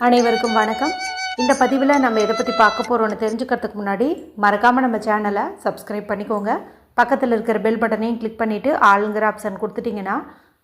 அனைவருக்கும் வணக்கம். இந்த பதிவில் நம்ம எதை பற்றி பார்க்க போகிறோன்னு தெரிஞ்சுக்கிறதுக்கு முன்னாடி மறக்காமல் நம்ம சேனலை சப்ஸ்கிரைப் பண்ணிக்கோங்க. பக்கத்தில் இருக்கிற பெல் பட்டனையும் கிளிக் பண்ணிவிட்டு ஆளுங்கிற ஆப்ஷன் கொடுத்துட்டிங்கன்னா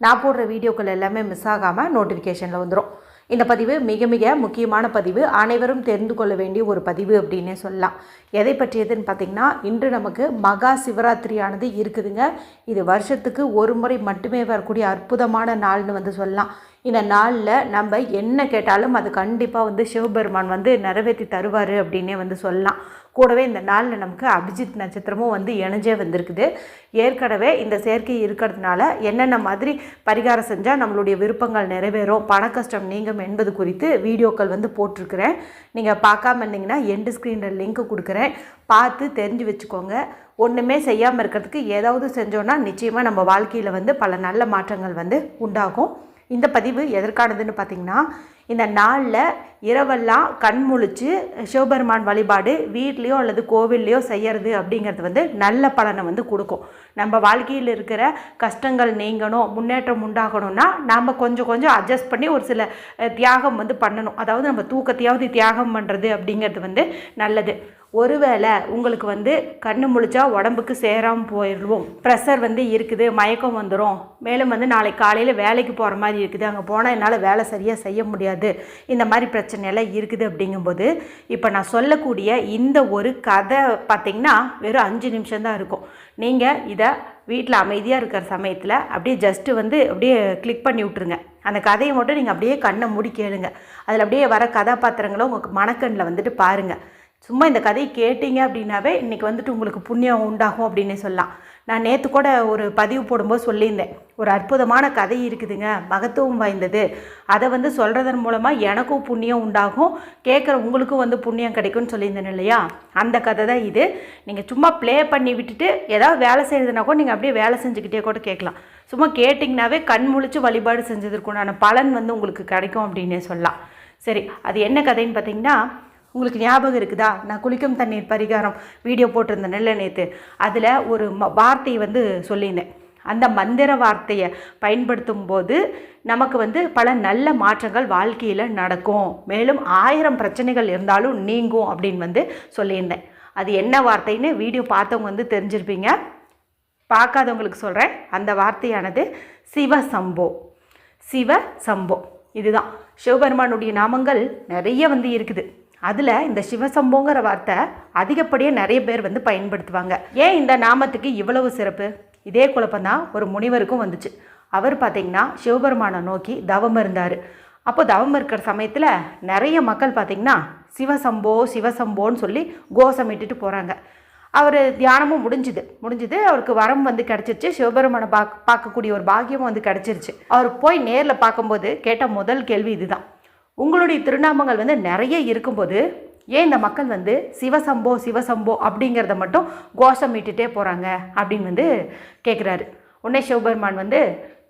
நான் போடுற வீடியோக்கள் எல்லாமே மிஸ் ஆகாமல் நோட்டிஃபிகேஷனில் வந்துடும். இந்த பதிவு மிக மிக முக்கியமான பதிவு, அனைவரும் தெரிந்து கொள்ள வேண்டிய ஒரு பதிவு அப்படின்னே சொல்லலாம். எதை பற்றியதுன்னு பார்த்திங்கன்னா, இன்று நமக்கு மகா சிவராத்திரியானது இருக்குதுங்க. இது வருஷத்துக்கு ஒரு முறை மட்டுமே வரக்கூடிய அற்புதமான நாள்னு சொல்லலாம். இந்த நாளில் நம்ம என்ன கேட்டாலும் அது கண்டிப்பாக சிவபெருமான் நிறைவேற்றி தருவார் அப்படின்னே சொல்லலாம். கூடவே இந்த நாளில் நமக்கு அபிஜித் நட்சத்திரமும் இணைஞ்சே வந்திருக்குது. ஏற்கனவே இந்த சேர்க்கை இருக்கிறதுனால என்னென்ன மாதிரி பரிகாரம் செஞ்சால் நம்மளுடைய விருப்பங்கள் நிறைவேறும், பண கஷ்டம் நீங்கும் என்பது குறித்து வீடியோக்கள் போட்டிருக்கிறேன். நீங்கள் பார்க்காம இருந்தீங்கன்னா எண்டு ஸ்க்ரீனில் லிங்க் கொடுக்குறேன், பார்த்து தெரிஞ்சு வச்சுக்கோங்க. ஒன்றுமே செய்யாமல் இருக்கிறதுக்கு ஏதாவது செஞ்சோன்னா நிச்சயமாக நம்ம வாழ்க்கையில் பல நல்ல மாற்றங்கள் உண்டாகும். இந்த பதிவு எதற்கானதுன்னு பார்த்திங்கன்னா, இந்த நாளில் இரவெல்லாம் கண் முழிச்சு சிவபெருமான் வழிபாடு வீட்லேயோ அல்லது கோவில்லையோ செய்கிறது அப்படிங்கிறது நல்ல பலனை கொடுக்கும். நம்ம வாழ்க்கையில் இருக்கிற கஷ்டங்கள் நீங்கணும், முன்னேற்றம் உண்டாகணும்னா நாம் கொஞ்சம் அட்ஜஸ்ட் பண்ணி ஒரு சில தியாகம் பண்ணணும். அதாவது நம்ம தூக்கத்தையாவது தியாகம் பண்ணுறது அப்படிங்கிறது நல்லது. ஒருவேளை உங்களுக்கு கண்ணு முழிச்சா உடம்புக்கு சேராமல் போயிடுவோம், ப்ரெஷர் இருக்குது, மயக்கம் வந்துடும், மேலும் நாளைக்கு காலையில் வேலைக்கு போகிற மாதிரி இருக்குது, அங்கே போனால் என்னால் வேலை சரியாக செய்ய முடியாது, இந்த மாதிரி பிரச்சனையெல்லாம் இருக்குது அப்படிங்கும்போது இப்போ நான் சொல்லக்கூடிய இந்த ஒரு கதை பார்த்திங்கன்னா வெறும் 5 நிமிஷம் தான் இருக்கும். நீங்கள் இதை வீட்டில் அமைதியாக இருக்கிற சமயத்தில் அப்படியே ஜஸ்ட்டு அப்படியே கிளிக் பண்ணி விட்ருங்க. அந்த கதையை மட்டும் நீங்கள் அப்படியே கண்ணை மூடி கேளுங்க. அதில் அப்படியே வர கதாபாத்திரங்களும் உங்களுக்கு மனக்கண்ணில் பாருங்கள். சும்மா இந்த கதையை கேட்டிங்க அப்படின்னாவே இன்றைக்கி உங்களுக்கு புண்ணியம் உண்டாகும் அப்படின்னே சொல்லலாம். நான் நேற்று கூட ஒரு பதிவு போடும்போது சொல்லியிருந்தேன், ஒரு அற்புதமான கதை இருக்குதுங்க, மகத்துவம் வாய்ந்தது, அதை சொல்கிறதன் மூலமாக எனக்கும் புண்ணியம் உண்டாகும், கேட்குற உங்களுக்கும் புண்ணியம் கிடைக்கும்னு சொல்லியிருந்தேன் இல்லையா? அந்த கதை தான் இது. நீங்கள் சும்மா ப்ளே பண்ணி விட்டுட்டு ஏதாவது வேலை செய்கிறதுனா கூட நீங்கள் அப்படியே வேலை செஞ்சுக்கிட்டே கூட கேட்கலாம். சும்மா கேட்டிங்கனாவே கண் முழிச்சு வழிபாடு செஞ்சதுக்குண்டான பலன் உங்களுக்கு கிடைக்கும் அப்படின்னே சொல்லலாம். சரி, அது என்ன கதைன்னு பார்த்தீங்கன்னா, உங்களுக்கு ஞாபகம் இருக்குதா, நான் குளிக்கும் தண்ணீர் பரிகாரம் வீடியோ போட்டிருந்தேன் நெல்ல நேற்று. அதில் ஒரு வார்த்தையை சொல்லியிருந்தேன். அந்த மந்திர வார்த்தையை பயன்படுத்தும் போது நமக்கு பல நல்ல மாற்றங்கள் வாழ்க்கையில் நடக்கும், மேலும் 1000 பிரச்சனைகள் இருந்தாலும் நீங்கும் அப்படின்னு சொல்லியிருந்தேன். அது என்ன வார்த்தைன்னு வீடியோ பார்த்தவங்க தெரிஞ்சிருப்பீங்க. பார்க்காதவங்களுக்கு சொல்கிறேன். அந்த வார்த்தையானது சிவசம்போ. சிவசம்போ இதுதான். சிவபெருமானுடைய நாமங்கள் நிறைய இருக்குது. அதில் இந்த சிவசம்போங்கிற வார்த்தை அதிகப்படியாக நிறைய பேர் பயன்படுத்துவாங்க. ஏன் இந்த நாமத்துக்கு இவ்வளவு சிறப்பு? இதே குழப்பம்தான் ஒரு முனிவருக்கும் வந்துச்சு. அவர் பார்த்திங்கன்னா சிவபெருமானை நோக்கி தவம் இருந்தார். அப்போ தவம் இருக்கிற சமயத்தில் நிறைய மக்கள் பார்த்திங்கன்னா சிவசம்போ சிவசம்போன்னு சொல்லி கோஷமிட்டுட்டு போகிறாங்க. அவர் தியானமும் முடிஞ்சுது. அவருக்கு வரம் கிடச்சிருச்சு. சிவபெருமானை பார்க்கக்கூடிய ஒரு பாக்கியமும் கிடச்சிருச்சு. அவர் போய் நேரில் பார்க்கும்போது கேட்ட முதல் கேள்வி இதுதான், உங்களுடைய திருநாமங்கள் நிறைய இருக்கும்போது ஏன் இந்த மக்கள் சிவசம்போ சிவசம்போ அப்படிங்கிறத மட்டும் கோஷமிட்டுட்டே போகிறாங்க அப்படின்னு கேட்குறாரு. உடனே சிவபெருமான்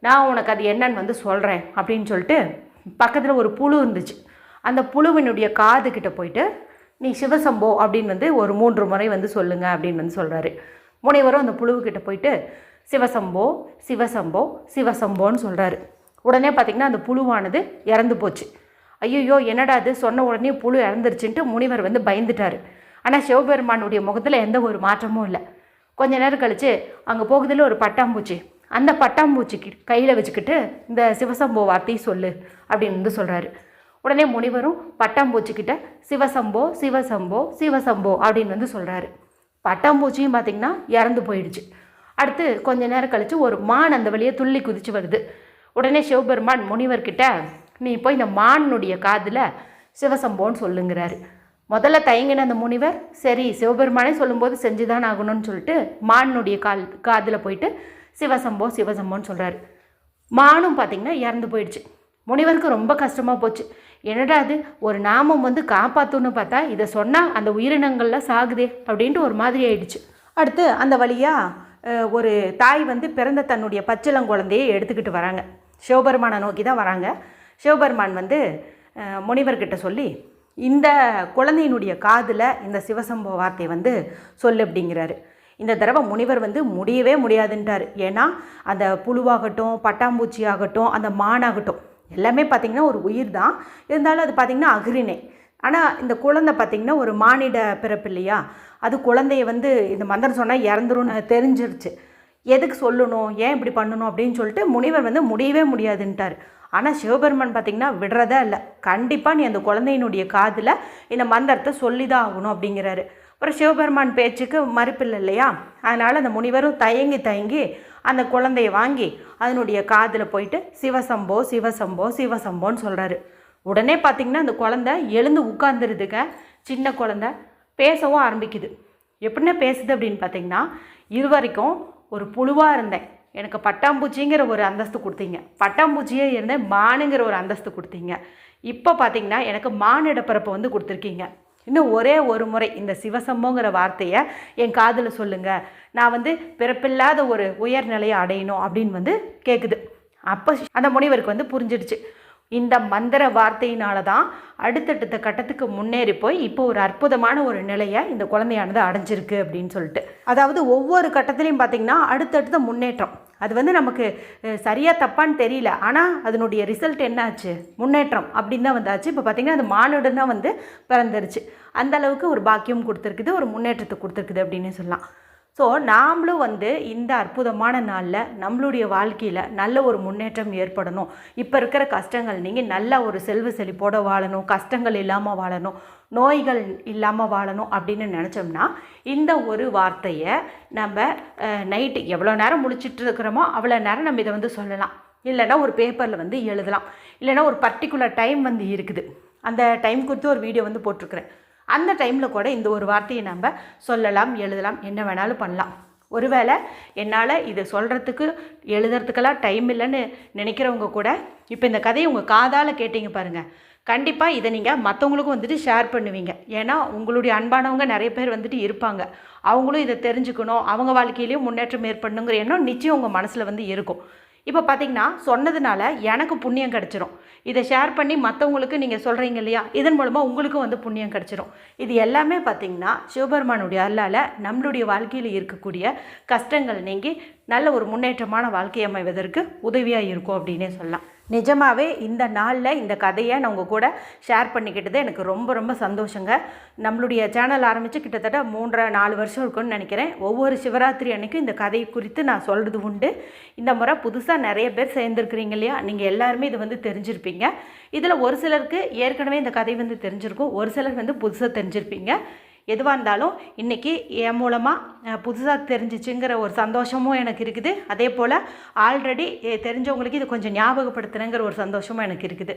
நான் உனக்கு அது என்னன்னு சொல்கிறேன் அப்படின்னு சொல்லிட்டு பக்கத்தில் ஒரு புழு இருந்துச்சு. அந்த புழுவினுடைய காது கிட்ட போயிட்டு நீ சிவசம்போ அப்படின்னு ஒரு 3 முறை சொல்லுங்க அப்படின்னு சொல்கிறாரு. முனைவரும் அந்த புழுவுக்கிட்ட போயிட்டு சிவசம்போ சிவசம்போ சிவசம்போன்னு சொல்கிறாரு. உடனே பார்த்திங்கன்னா அந்த புழுவானது இறந்து போச்சு. ஐயோ என்னடா அது, சொன்ன உடனே புழு இறந்துருச்சுன்ட்டு முனிவர் பயந்துட்டார். ஆனால் சிவபெருமானுடைய முகத்தில் எந்த ஒரு மாற்றமும் இல்லை. கொஞ்ச நேரம் கழித்து அங்கே போகுதில் ஒரு பட்டாம்பூச்சி, அந்த பட்டாம்பூச்சிக்கு கையில் வச்சுக்கிட்டு இந்த சிவசம்போ வார்த்தையை சொல்லு அப்படின்னு சொல்கிறாரு. உடனே முனிவரும் பட்டாம்பூச்சிக்கிட்ட சிவசம்போ சிவசம்போ சிவசம்போ அப்படின்னு சொல்கிறாரு. பட்டாம்பூச்சியும் பார்த்திங்கன்னா இறந்து போயிடுச்சு. அடுத்து கொஞ்ச நேரம் கழித்து ஒரு மான் அந்த வழியே துள்ளி குதித்து வருது. உடனே சிவபெருமான் முனிவர்கிட்ட நீ போய் இந்த மானுடைய காதில் சிவசம்போன்னு சொல்லுங்கிறாரு. முதல்ல தயங்கின அந்த முனிவர் சரி சிவபெருமானே சொல்லும்போது செஞ்சுதான் ஆகணும்னு சொல்லிட்டு மானுடைய காதில் போயிட்டு சிவசம்போ சிவசம்போன்னு சொல்கிறாரு. மானும் பார்த்திங்கன்னா இறந்து போயிடுச்சு. முனிவருக்கு ரொம்ப கஷ்டமாக போச்சு. என்னடா அது, ஒரு நாமம் காப்பாற்றுன்னு பார்த்தா இதை சொன்னால் அந்த உயிரினங்கள்லாம் சாகுதே அப்படின்ட்டு ஒரு மாதிரி ஆயிடுச்சு. அடுத்து அந்த வழியாக ஒரு தாய் பிறந்த தன்னுடைய பச்சிளங்குழந்தையை எடுத்துக்கிட்டு வராங்க. சிவபெருமானை நோக்கி தான் வராங்க. சிவபெருமான் முனிவர்கிட்ட சொல்லி இந்த குழந்தையினுடைய காதில் இந்த சிவசம்போ வார்த்தையை சொல்லு அப்படிங்கிறாரு. இந்த தடவை முனிவர் முடியவே முடியாதுன்ட்டார். ஏன்னா அந்த புழுவாகட்டும், பட்டாம்பூச்சி ஆகட்டும், அந்த மானாகட்டும், எல்லாமே பார்த்திங்கன்னா ஒரு உயிர் தான், இருந்தாலும் அது பார்த்திங்கன்னா அஃறிணை. ஆனால் இந்த குழந்தை பார்த்திங்கன்னா ஒரு மானிட பிறப்பு இல்லையா, அது குழந்தைய வந்து இந்த மந்திரம் சொன்னால் இறந்துரும் தெரிஞ்சிருச்சு. எதுக்கு சொல்லணும், ஏன் இப்படி பண்ணணும் அப்படின்னு சொல்லிட்டு முனிவர் வந்து முடியவே முடியாதுன்ட்டார். ஆனால் சிவபெருமான் பார்த்திங்கன்னா விடுறதா இல்லை, கண்டிப்பாக நீ அந்த குழந்தையினுடைய காதில் இந்த மந்திரத்தை சொல்லி தான் ஆகணும் அப்படிங்கிறாரு. அப்புறம் சிவபெருமான் பேச்சுக்கு மறுப்பில்லை இல்லையா, அதனால் அந்த முனிவரும் தயங்கி அந்த குழந்தைய வாங்கி அதனுடைய காதில் போயிட்டு சிவசம்போ சிவசம்போ சிவசம்போன்னு சொல்கிறாரு. உடனே பார்த்திங்கன்னா அந்த குழந்தை எழுந்து உட்கார்ந்துருதுங்க. சின்ன குழந்தை பேசவும் ஆரம்பிக்குது. எப்படின்னா பேசுது அப்படின்னு பார்த்திங்கன்னா, இதுவரைக்கும் ஒரு புழுவாக இருந்தேன், எனக்கு பட்டாம்பூச்சிங்கிற ஒரு அந்தஸ்து கொடுத்தீங்க, பட்டாம்பூச்சியே இருந்தேன் மானுங்கிற ஒரு அந்தஸ்து கொடுத்தீங்க, இப்போ பார்த்திங்கன்னா எனக்கு மானிட பிறப்பை வந்து கொடுத்துருக்கீங்க. இன்னும் ஒரே ஒரு முறை இந்த சிவசம்போங்கிற வார்த்தையை என் காதில் சொல்லுங்கள், நான் வந்து பிறப்பில்லாத ஒரு உயர்நிலையை அடையணும் அப்படின்னு வந்து கேட்குது. அப்போ அந்த முனிவருக்கு வந்து புரிஞ்சிடுச்சு, இந்த மந்திர வார்த்தையினால தான் அடுத்தடுத்த கட்டத்துக்கு முன்னேறி போய் இப்போ ஒரு அற்புதமான ஒரு நிலையை இந்த குழந்தையானது அடைஞ்சிருக்கு அப்படின்னு சொல்லிட்டு. அதாவது ஒவ்வொரு கட்டத்துலையும் பார்த்திங்கன்னா அடுத்தடுத்த முன்னேற்றம். அது வந்து நமக்கு சரியாக தப்பான்னு தெரியல, ஆனால் அதனுடைய ரிசல்ட் என்னாச்சு, முன்னேற்றம் அப்படின்னு தான் வந்தாச்சு. இப்போ பார்த்திங்கன்னா அது மானுடன் தான் வந்து பிறந்துருச்சு. அந்தளவுக்கு ஒரு பாக்கியம் கொடுத்துருக்குது, ஒரு முன்னேற்றத்தை கொடுத்துருக்குது அப்படின்னு சொல்லலாம். ஸோ நாமளும் வந்து இந்த அற்புதமான நாளில் நம்மளுடைய வாழ்க்கையில் நல்ல ஒரு முன்னேற்றம் ஏற்படணும், இப்போ இருக்கிற கஷ்டங்கள் நீங்கள் நல்ல ஒரு செல்வ செழிப்போடு வாழணும், கஷ்டங்கள் இல்லாமல் வாழணும், நோய்கள் இல்லாமல் வாழணும் அப்படின்னு நினச்சோம்னா இந்த ஒரு வார்த்தையை நம்ம நைட்டு எவ்வளோ நேரம் முழிச்சிட்டு இருக்கிறோமோ அவ்வளோ நேரம் நம்ம இதை வந்து சொல்லலாம். இல்லைன்னா ஒரு பேப்பரில் வந்து எழுதலாம், இல்லைன்னா ஒரு பர்டிகுலர் டைம் வந்து இருக்குது, அந்த டைம் குறித்து ஒரு வீடியோ வந்து போட்டிருக்கிறேன். அந்த டைமில் கூட இந்த ஒரு வார்த்தையை நம்ம சொல்லலாம், எழுதலாம், என்ன வேணாலும் பண்ணலாம். ஒருவேளை என்னால் இதை சொல்கிறதுக்கு எழுதுறதுக்கெல்லாம் டைம் இல்லைன்னு நினைக்கிறவங்க கூட இப்போ இந்த கதையை உங்கள் காதால் கேட்டீங்க பாருங்கள், கண்டிப்பாக இதை நீங்கள் மற்றவங்களுக்கும் வந்துட்டு ஷேர் பண்ணுவீங்க. ஏன்னா உங்களுடைய அன்பானவங்க நிறைய பேர் வந்துட்டு இருப்பாங்க, அவங்களும் இதை தெரிஞ்சுக்கணும், அவங்க வாழ்க்கையிலையும் முன்னேற்றம் ஏற்படணுங்கிற எண்ணம் நிச்சயம் உங்கள் மனசில் வந்து இருக்கும். இப்போ பார்த்திங்கன்னா சொன்னதுனால எனக்கு புண்ணியம் கிடச்சிரும், இதை ஷேர் பண்ணி மற்றவங்களுக்கு நீங்கள் சொல்கிறீங்க இல்லையா, இதன் மூலமாக உங்களுக்கும் வந்து புண்ணியம் கிடச்சிரும். இது எல்லாமே பார்த்திங்கன்னா சிவபெருமானுடைய அருளால் நம்மளுடைய வாழ்க்கையில் இருக்கக்கூடிய கஷ்டங்கள் நீங்கி நல்ல ஒரு முன்னேற்றமான வாழ்க்கை அமைவதற்கு உதவியாக இருக்கும் அப்படின்னே சொல்லலாம். நிஜமாகவே இந்த நாளில் இந்த கதையை நான் உங்கள் கூட ஷேர் பண்ணிக்கிட்டது எனக்கு ரொம்ப ரொம்ப சந்தோஷங்க. நம்மளுடைய சேனல் ஆரம்பித்து கிட்டத்தட்ட 3-4 வருஷம் இருக்குன்னு நினைக்கிறேன். ஒவ்வொரு சிவராத்திரி அன்றைக்கும் இந்த கதை குறித்து நான் சொல்கிறது உண்டு. இந்த முறை புதுசாக நிறைய பேர் சேர்ந்துருக்குறீங்க இல்லையா, நீங்கள் எல்லாருமே இது வந்து தெரிஞ்சிருப்பீங்க. இதில் ஒரு சிலருக்கு ஏற்கனவே இந்த கதை வந்து தெரிஞ்சிருக்கும், ஒரு சிலர் வந்து புதுசாக தெரிஞ்சிருப்பீங்க. எதுவாக இருந்தாலும் இன்றைக்கி என் மூலமாக புதுசாக தெரிஞ்சிச்சுங்கிற ஒரு சந்தோஷமும் எனக்கு இருக்குது. அதே போல் ஆல்ரெடி தெரிஞ்சவங்களுக்கு இது கொஞ்சம் ஞாபகப்படுத்துனங்கிற ஒரு சந்தோஷமும் எனக்கு இருக்குது.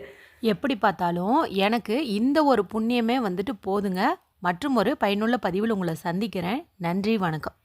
எப்படி பார்த்தாலும் எனக்கு இந்த ஒரு புண்ணியமே வந்துட்டு போதுங்க. மற்றும் ஒரு பயனுள்ள பதிவில் உங்களை சந்திக்கிறேன். நன்றி, வணக்கம்.